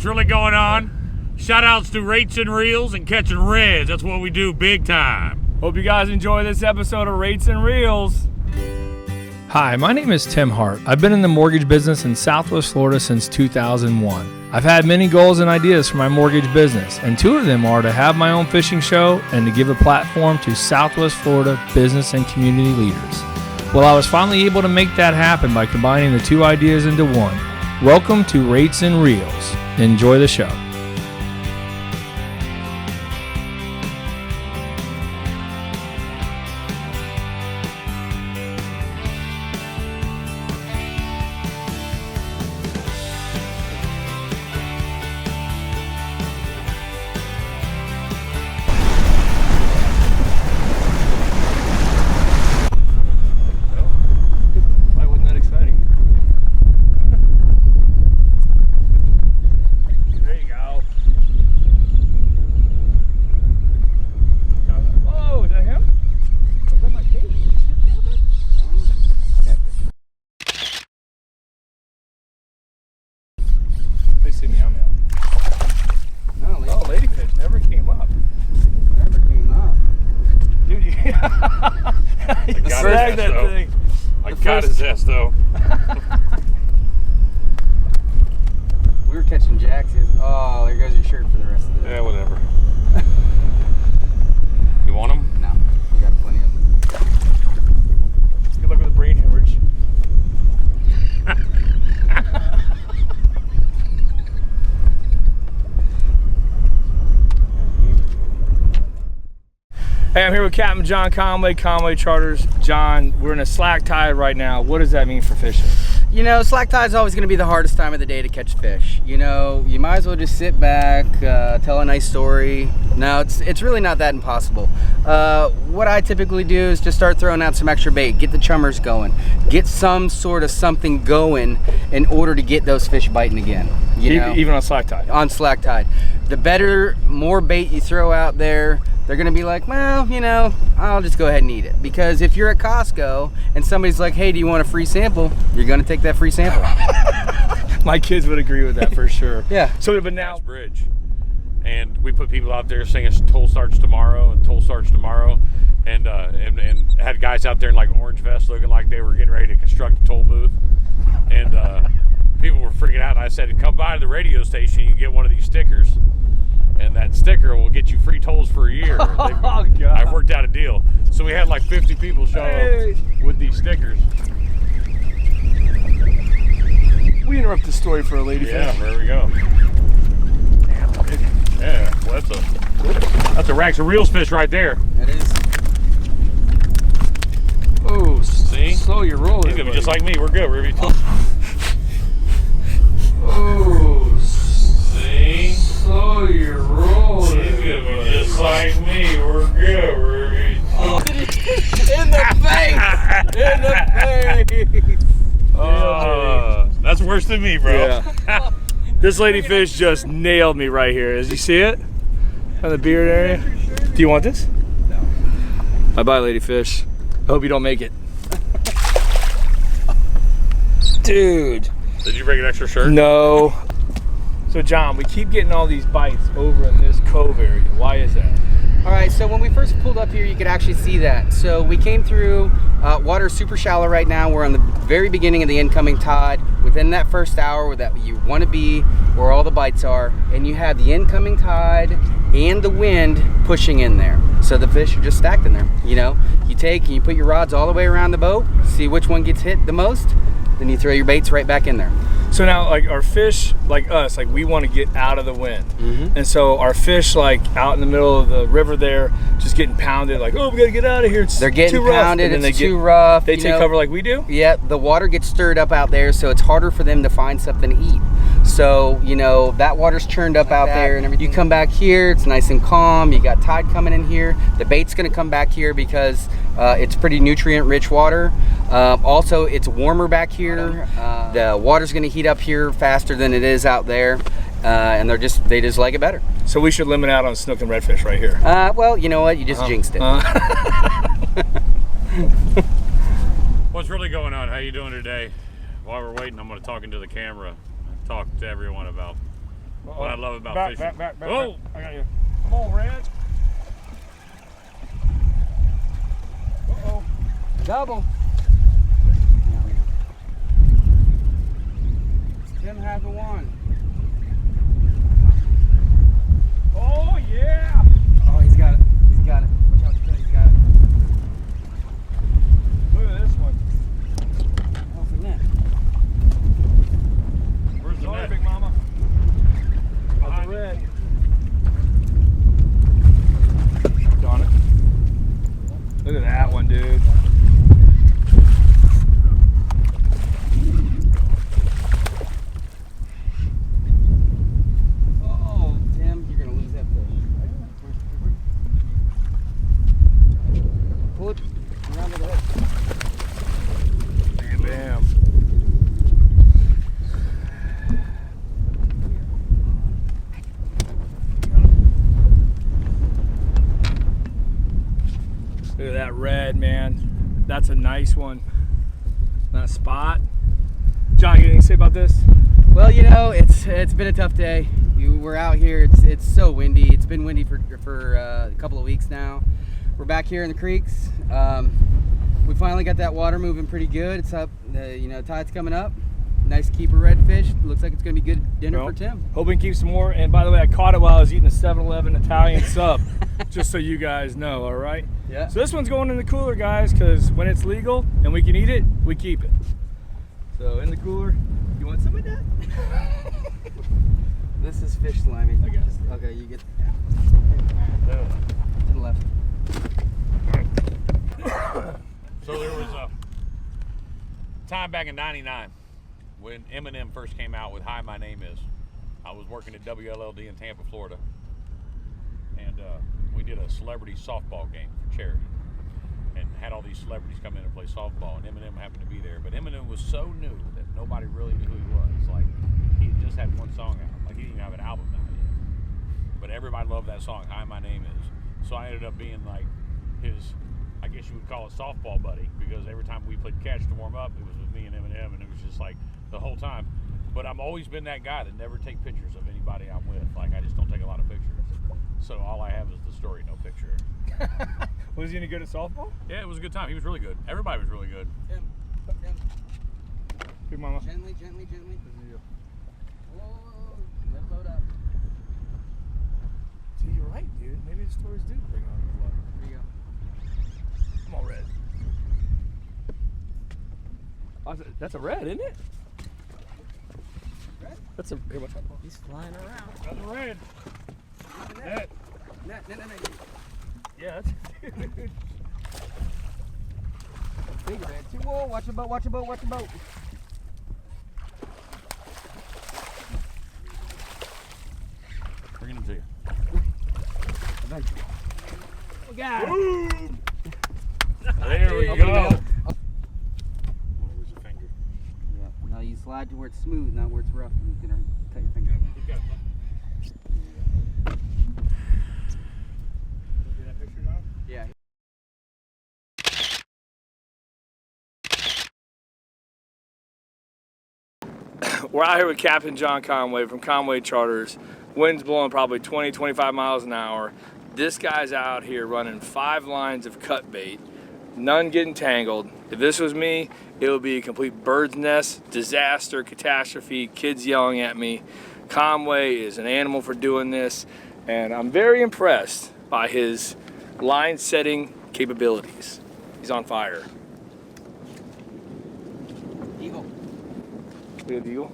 really going on? Shout outs to Rates and Reels and catching reds. That's what we do big time. Hope you guys enjoy this episode of Rates and Reels. Hi, my name is Tim Hart. I've been in the mortgage business in Southwest Florida since 2001. I've had many goals and ideas for my mortgage business, and two of them are to have my own fishing show and to give a platform to Southwest Florida business and community leaders. Well, I was finally able to make that happen by combining the two ideas into one. Welcome to Rates and Reels. Enjoy the show. See me, I'm out. No, Ladyfish never came up. Never came up. Dude, you snagged that thing. I got his ass though. We were catching jacks. Oh, there goes your shirt for the rest of the day. Yeah, whatever. You want them? No, we got plenty of them. Good luck with the brain hemorrhage. Hey, I'm here with Captain John Conway Charters. John, we're in a slack tide right now. What does that mean for fishing? You know, slack tide is always going to be the hardest time of the day to catch fish. You know, you might as well just sit back, tell a nice story. No, it's really not that impossible. What I typically do is just start throwing out some extra bait, get the chummers going, get some sort of something going in order to get those fish biting again. You know, even on slack tide? On slack tide. The better, more bait you throw out there, they're gonna be like, well, you know, I'll just go ahead and eat it. Because if you're at Costco and somebody's like, hey, do you want a free sample? You're gonna take that free sample. My kids would agree with that for sure. Yeah. So, but now, Bridge, and we put people out there singing "Toll starts tomorrow" and "Toll starts tomorrow," and had guys out there in like orange vests, looking like they were getting ready to construct a toll booth, and people were freaking out. And I said, "Come by to the radio station, you can get one of these stickers." And that sticker will get you free tolls for a year. Oh, God. I've worked out a deal. So we had like 50 people show up with these stickers. We interrupt the story for a ladyfish. Yeah, there we go. Yeah, well, that's a racks of reels fish right there. It is. Oh, see? Slow your roll. He's gonna be just like me. We're good. We're gonna be Oh, see? slow your roll. He's gonna be just like me. We're good. We're gonna be In the face! In the face! that's worse than me, bro. Yeah. This ladyfish just nailed me right here. Does you see it? On the beard area? Do you want this? No. Bye-bye, ladyfish. I hope you don't make it. Dude. Did you bring an extra shirt? No. So, John, we keep getting all these bites over in this cove area. Why is that? All right, so when we first pulled up here, you could actually see that. So we came through, water super shallow right now. We're on the very beginning of the incoming tide. Within that first hour that you want to be where all the bites are, and you have the incoming tide and the wind pushing in there. So the fish are just stacked in there. You know, you take and you put your rods all the way around the boat, see which one gets hit the most, then you throw your baits right back in there. So now, like, our fish, like us, like, we want to get out of the wind. Mm-hmm. And so our fish, like, out in the middle of the river there, just getting pounded, like, oh, we got to get out of here. They're getting too pounded, rough. it's too rough. They take cover like we do? Yeah, the water gets stirred up out there, so it's harder for them to find something to eat. So, you know, that water's churned up out there and everything. You come back here, it's nice and calm. You got tide coming in here. The bait's going to come back here because it's pretty nutrient-rich water. Also, it's warmer back here. The water's going to heat up here faster than it is out there. And they just like it better. So we should limit out on snook and redfish right here. Well, you know what? You just jinxed it. What's really going on? How you doing today? While we're waiting, I'm going to talk into the camera. Talk to everyone about what I love about fishing. Back. Oh! I got you. Come on, Red. Uh-oh. Double. Tim has a one. Oh, yeah. Oh, he's got it. He's got it. Watch out, he's got it. Look at this one. Off the net. Where's the Sorry, net? Big Mama. That's a red. Got it. Look at that one, dude. Oh, Tim, you're gonna lose that fish. Pull it around to the head. Bam, bam. Look at that red, man. That's a nice one. That spot. John, you got anything to say about this? Well, you know, it's been a tough day. We're out here. It's so windy. It's been windy for a couple of weeks now. We're back here in the creeks. We finally got that water moving pretty good. It's up. You know, tide's coming up. Nice keeper redfish. Looks like it's gonna be good dinner for Tim. Hoping to keep some more. And by the way, I caught it while I was eating a 7-Eleven Italian sub. Just so you guys know, all right? Yeah. So this one's going in the cooler, guys, because when it's legal and we can eat it, we keep it. So in the cooler, you want some of that? This is fish slimy. I guess. Okay, you get No. to the left. So there was a time back in '99 when Eminem first came out with "Hi, My Name Is." I was working at WLLD in Tampa, Florida, and we did a celebrity softball game for charity, and had all these celebrities come in and play softball. And Eminem happened to be there, but Eminem was so new that nobody really knew who he was. Like, he had just had one song out. Like, he didn't even have an album out yet. But everybody loved that song, "Hi, My Name Is." So I ended up being like his, I guess you would call it softball buddy, because every time we played catch to warm up, it was with me and Eminem, and it was just like the whole time. But I've always been that guy that never take pictures of anybody I'm with. Like, I just don't take a lot of pictures. So all I have is the story, no picture. Was he any good at softball? Yeah, it was a good time. He was really good. Everybody was really good. Tim, Big Mama. gently. Whoa, let it load up. See, you're right, dude. Maybe the stories do bring on the blood. There you go. Come on, red. Oh, that's a red, isn't it? Red? That's a. Here, watch out. He's flying around. That's a red. Net. Net. Yeah, that's dude. Big red too. Whoa, watch the boat. Bringing him to you. Eventually. Oh, God. Boom! There we Open go. it up. Where's your finger? Yeah. Now you slide to where it's smooth, not where it's rough. You're gonna cut your finger off. You got it. Look at that picture, John. Yeah. We're out here with Captain John Conway from Conway Charters. Wind's blowing probably 20, 25 miles an hour. This guy's out here running 5 lines of cut bait, none getting tangled. If this was me, it would be a complete bird's nest, disaster, catastrophe, kids yelling at me. Conway is an animal for doing this, and I'm very impressed by his line setting capabilities. He's on fire. Eagle. Look at the eagle.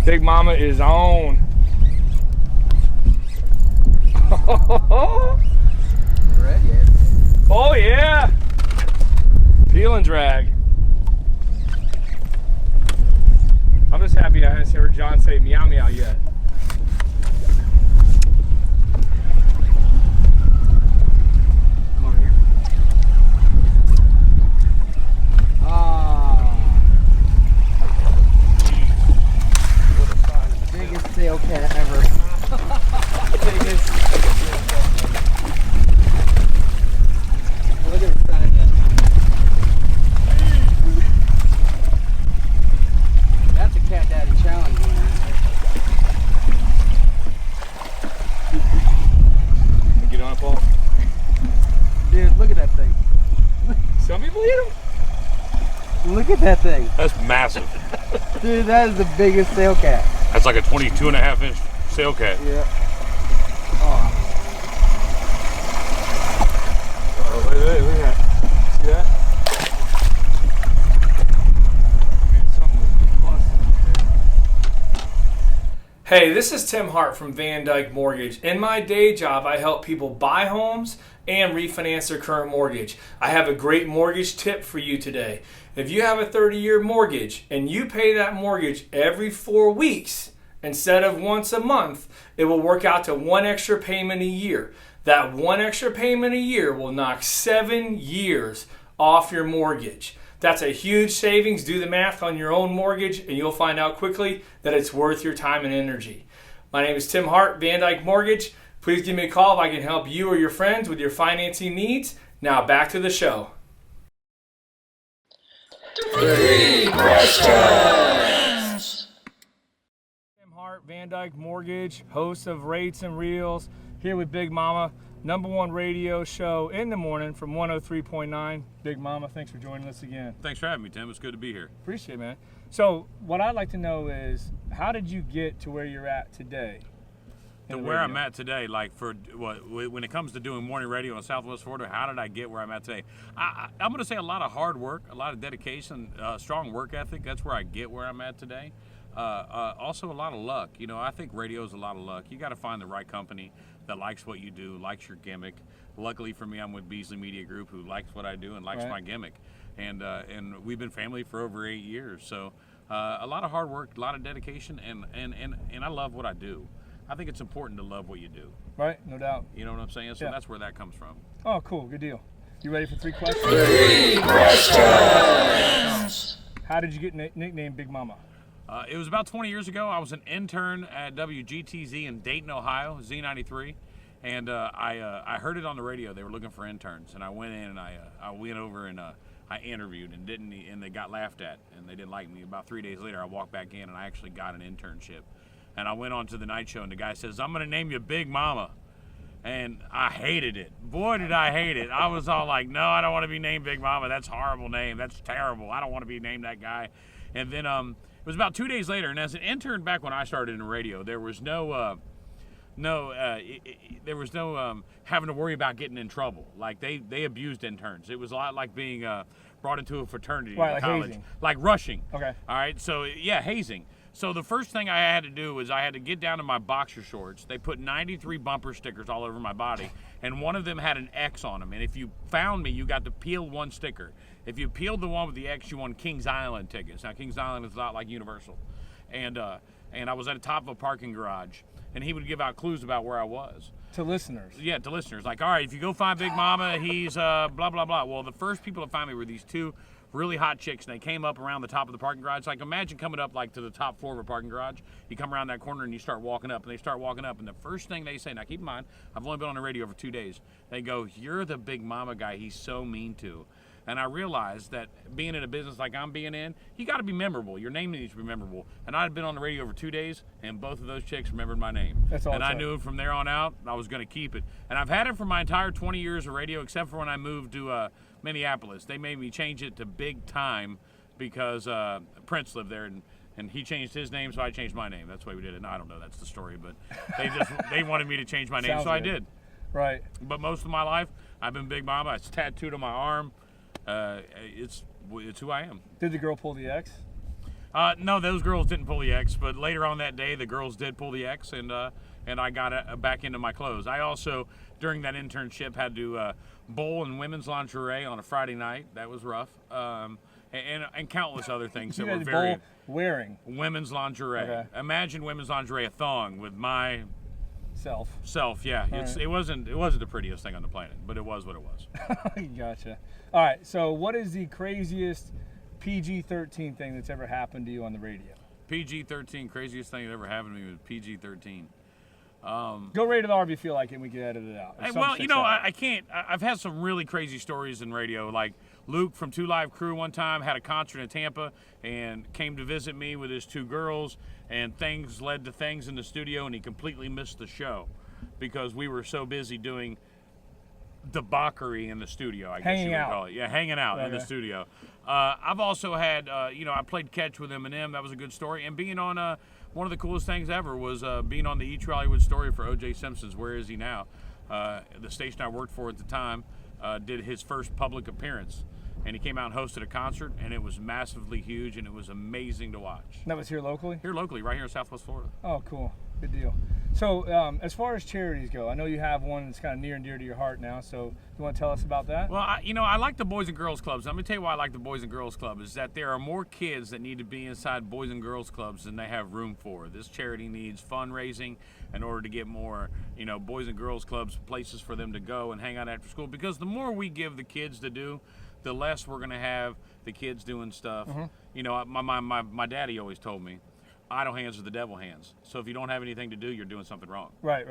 Big Mama is on. Red, yeah. Oh yeah! Peel and drag. I'm just happy I haven't heard John say meow meow yet. Come over here. Ah. Some people eat them. Look at that thing. That's massive. Dude, that is the biggest Sailcat. That's like a 22.5-inch Sailcat. Yeah. Oh, look at that. See that? Hey, this is Tim Hart from Van Dyke Mortgage. In my day job, I help people buy homes and refinance their current mortgage. I have a great mortgage tip for you today. If you have a 30-year mortgage and you pay that mortgage every 4 weeks instead of once a month, it will work out to one extra payment a year. That one extra payment a year will knock 7 years off your mortgage. That's a huge savings. Do the math on your own mortgage and you'll find out quickly that it's worth your time and energy. My name is Tim Hart, Van Dyke Mortgage. Please give me a call if I can help you or your friends with your financing needs. Now back to the show. 3 questions. Tim Hart, Van Dyke Mortgage, host of Rates and Reels, here with Big Mama, #1 radio show in the morning from 103.9. Big Mama, thanks for joining us again. Thanks for having me, Tim. It's good to be here. Appreciate it, man. So what I'd like to know is, how did you get to where you're at today? To where I'm at today, like for when it comes to doing morning radio in Southwest Florida, how did I get where I'm at today? I'm going to say a lot of hard work, a lot of dedication, strong work ethic. That's where I get where I'm at today. Also a lot of luck. You know, I think radio is a lot of luck. You got to find the right company that likes what you do, likes your gimmick. Luckily for me, I'm with Beasley Media Group, who likes what I do and likes my gimmick. And we've been family for over 8 years. So a lot of hard work, a lot of dedication, and I love what I do. I think it's important to love what you do. Right, no doubt. You know what I'm saying? So that's where that comes from. Oh, cool, good deal. You ready for 3 questions? 3 questions. How did you get nicknamed Big Mama? It was about 20 years ago. I was an intern at WGTZ in Dayton, Ohio, Z93, and I heard it on the radio. They were looking for interns, and I went in and I went over and I interviewed and they got laughed at and they didn't like me. About 3 days later, I walked back in and I actually got an internship, and I went on to the night show and the guy says, "I'm going to name you Big Mama," and I hated it. Boy, did I hate it. I was all like, "No, I don't want to be named Big Mama. That's a horrible name. That's terrible. I don't want to be named that guy." And then it was about 2 days later, and as an intern back when I started in the radio, there was no having to worry about getting in trouble. Like they abused interns. It was a lot like being brought into a fraternity in college, hazing. like rushing. Okay. All right. So yeah, hazing. So the first thing I had to do was I had to get down to my boxer shorts. They put 93 bumper stickers all over my body, and one of them had an X on them. And if you found me, you got to peel one sticker. If you peeled the one with the X, you won Kings Island tickets. Now, Kings Island is not like Universal. And I was at the top of a parking garage, and he would give out clues about where I was. To listeners? Yeah, to listeners. Like, all right, if you go find Big Mama, he's blah, blah, blah. Well, the first people to find me were these 2 really hot chicks, and they came up around the top of the parking garage. Like, imagine coming up, like, to the top floor of a parking garage. You come around that corner, and you start walking up, and they start walking up, and the first thing they say, now keep in mind, I've only been on the radio for 2 days. They go, "You're the Big Mama guy he's so mean to." And I realized that being in a business like I'm being in, you got to be memorable. Your name needs to be memorable. And I had been on the radio for 2 days, and both of those chicks remembered my name. That's all. And I knew from there on out I was going to keep it. And I've had it for my entire 20 years of radio, except for when I moved to Minneapolis. They made me change it to Big Time because Prince lived there, and he changed his name, so I changed my name. That's why we did it. No, I don't know. That's the story, but they wanted me to change my name, Sounds so I good. did. Right. But most of my life, I've been Big Mama. It's tattooed on my arm. It's who I am. Did the girl pull the X? No, those girls didn't pull the X, but later on that day, the girls did pull the X, and I got back into my clothes. I also, during that internship, had to bowl in women's lingerie on a Friday night. That was rough, and countless other things that were very wearing women's lingerie. Okay. Imagine women's lingerie, a thong with my self. Yeah, right. It wasn't the prettiest thing on the planet, but it was what it was. Gotcha. All right, so what is the craziest PG-13 thing that's ever happened to you on the radio? PG-13, craziest thing that ever happened to me was PG-13. Go rated R if you feel like it, and we can edit it out. Well, you know, I can't. I've had some really crazy stories in radio. Like Luke from 2 Live Crew one time had a concert in Tampa and came to visit me with his 2 girls, and things led to things in the studio, and he completely missed the show because we were so busy doing debauchery in the studio, I guess Hanging you would out. call it. Yeah, hanging out in the Okay. studio. I've also had, I played catch with Eminem. That was a good story. And being on one of the coolest things ever was being on the Each Hollywood story for O.J. Simpson's Where Is He Now? The station I worked for at the time did his first public appearance. And he came out and hosted a concert, and it was massively huge, and it was amazing to watch. That was here locally? Here locally, right here in Southwest Florida. Oh, cool. Good deal. So, as far as charities go, I know you have one that's kind of near and dear to your heart now, so you want to tell us about that? Well, I like the Boys and Girls Clubs. Let me tell you why I like the Boys and Girls Club is that there are more kids that need to be inside Boys and Girls Clubs than they have room for. This charity needs fundraising in order to get more, Boys and Girls Clubs, places for them to go and hang out after school. Because the more we give the kids to do, the less we're going to have the kids doing stuff. My daddy always told me, idle hands are the devil hands. So if you don't have anything to do, you're doing something wrong. Right.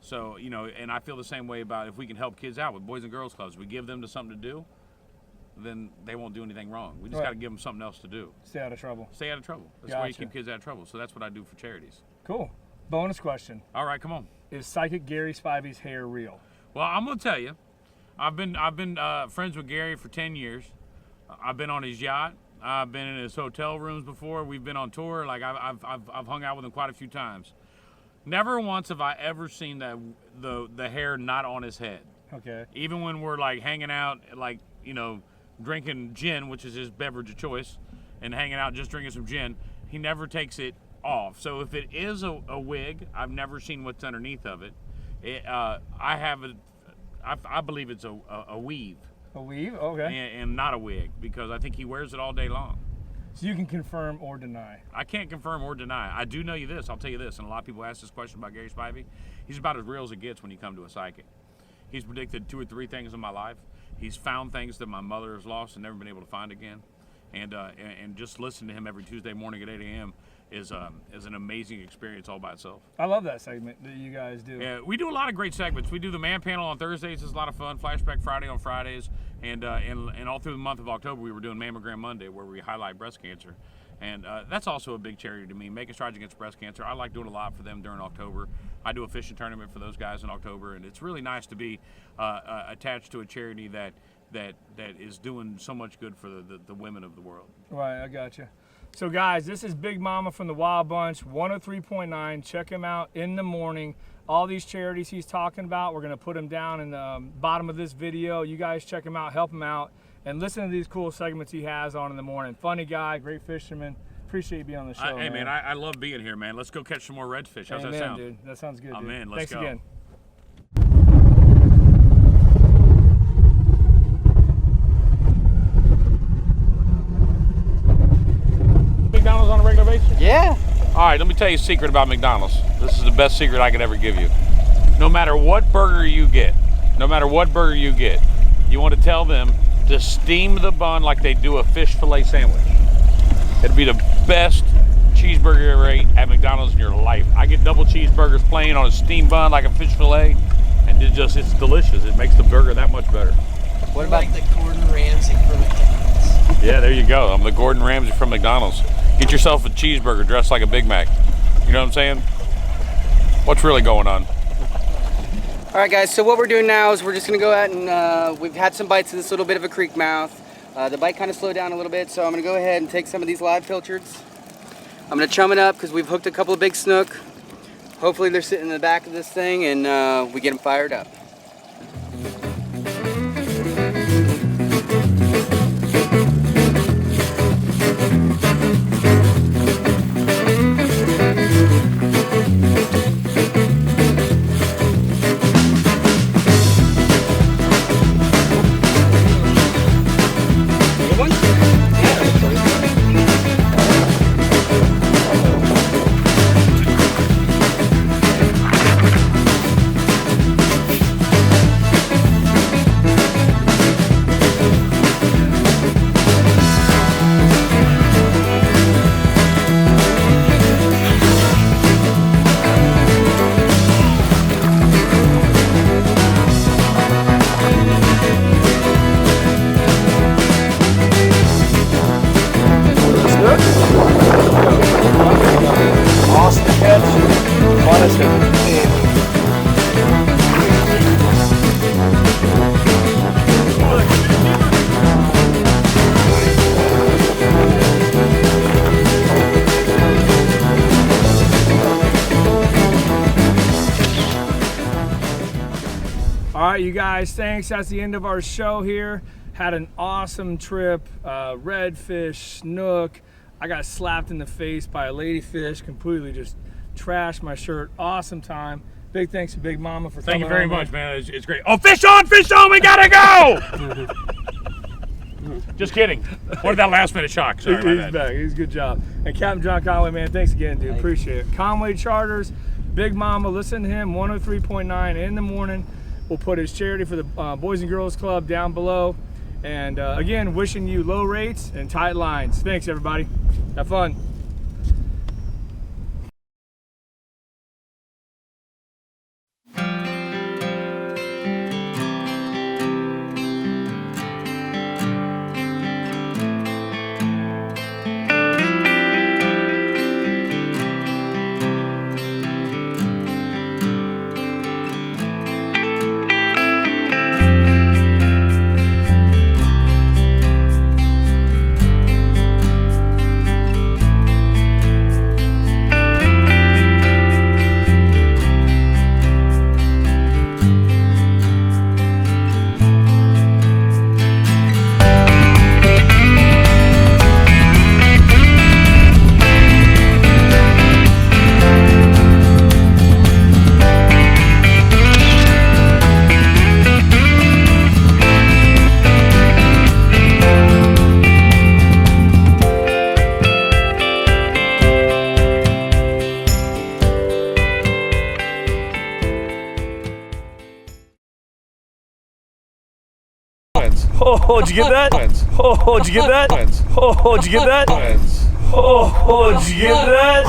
So, and I feel the same way about if we can help kids out with Boys and Girls Clubs. We give them to something to do, then they won't do anything wrong. We just got to give them something else to do. Stay out of trouble. Stay out of trouble. That's the way you keep kids out of trouble. So that's what I do for charities. Cool. Bonus question. All right, come on. Is Psychic Gary Spivey's hair real? Well, I'm going to tell you. I've been friends with Gary for 10 years. I've been on his yacht. I've been in his hotel rooms before. We've been on tour. Like I've hung out with him quite a few times. Never once have I ever seen the hair not on his head. Okay. Even when we're like hanging out, like drinking gin, which is his beverage of choice, and hanging out just drinking some gin, he never takes it off. So if it is a wig, I've never seen what's underneath of it. I believe it's a weave. A weave? Okay. And not a wig, because I think he wears it all day long. So you can confirm or deny? I can't confirm or deny. I do know you this. I'll tell you this, and a lot of people ask this question about Gary Spivey. He's about as real as it gets when you come to a psychic. He's predicted 2 or 3 things in my life. He's found things that my mother has lost and never been able to find again. And just listening to him every Tuesday morning at 8 a.m. is an amazing experience all by itself. I love that segment that you guys do. Yeah, we do a lot of great segments. We do the Man Panel on Thursdays. It's a lot of fun. Flashback Friday on Fridays. And all through the month of October, we were doing Mammogram Monday, where we highlight breast cancer. And that's also a big charity to me, Making Strides Against Breast Cancer. I like doing a lot for them during October. I do a fishing tournament for those guys in October, and it's really nice to be attached to a charity that is doing so much good for the women of the world. Right, I got you. So guys, this is Big Mama from the Wild Bunch, 103.9. Check him out in the morning. All these charities he's talking about, we're gonna put them down in the bottom of this video. You guys check him out, help him out, and listen to these cool segments he has on in the morning. Funny guy, great fisherman. Appreciate you being on the show. Hey man, I love being here, man. Let's go catch some more redfish. How's that sound? Dude. That sounds good. I'm dude. in. Let's Thanks go. again. McDonald's on a regular basis? Yeah. All right, let me tell you a secret about McDonald's. This is the best secret I could ever give you. No matter what burger you get, you want to tell them to steam the bun like they do a fish fillet sandwich. It'll be the best cheeseburger you ever ate at McDonald's in your life. I get double cheeseburgers plain on a steamed bun like a fish fillet, and it's delicious. It makes the burger that much better. What about like the Gordon Ramsay for McDonald's? Yeah, there you go. I'm the Gordon Ramsay from McDonald's. Get yourself a cheeseburger dressed like a Big Mac. You know what I'm saying? What's really going on? All right, guys, so what we're doing now is we're just gonna go out and we've had some bites of this little bit of a creek mouth. The bite kind of slowed down a little bit, so I'm gonna go ahead and take some of these live pilchards. I'm gonna chum it up because we've hooked a couple of big snook. Hopefully they're sitting in the back of this thing and we get them fired up. right, you guys, thanks. That's the end of our show here. Had an awesome trip. Redfish, Snook. I got slapped in the face by a ladyfish, completely just trashed my shirt. Awesome time. Big thanks to Big Mama for coming. Thank you very much, man. It's great. Oh, fish on, we gotta go! Just kidding. What did that last minute shock? Sorry about He's that. back. He's a good job. And Captain John Conway, man, thanks again, dude. Appreciate it. Conway Charters, Big Mama, listen to him, 103.9 in the morning. We'll put his charity for the Boys and Girls Club down below. And again, wishing you low rates and tight lines. Thanks, everybody. Have fun. Oh, did you get that? Oh, did you get that? Oh, did you get that? Oh, did you get that?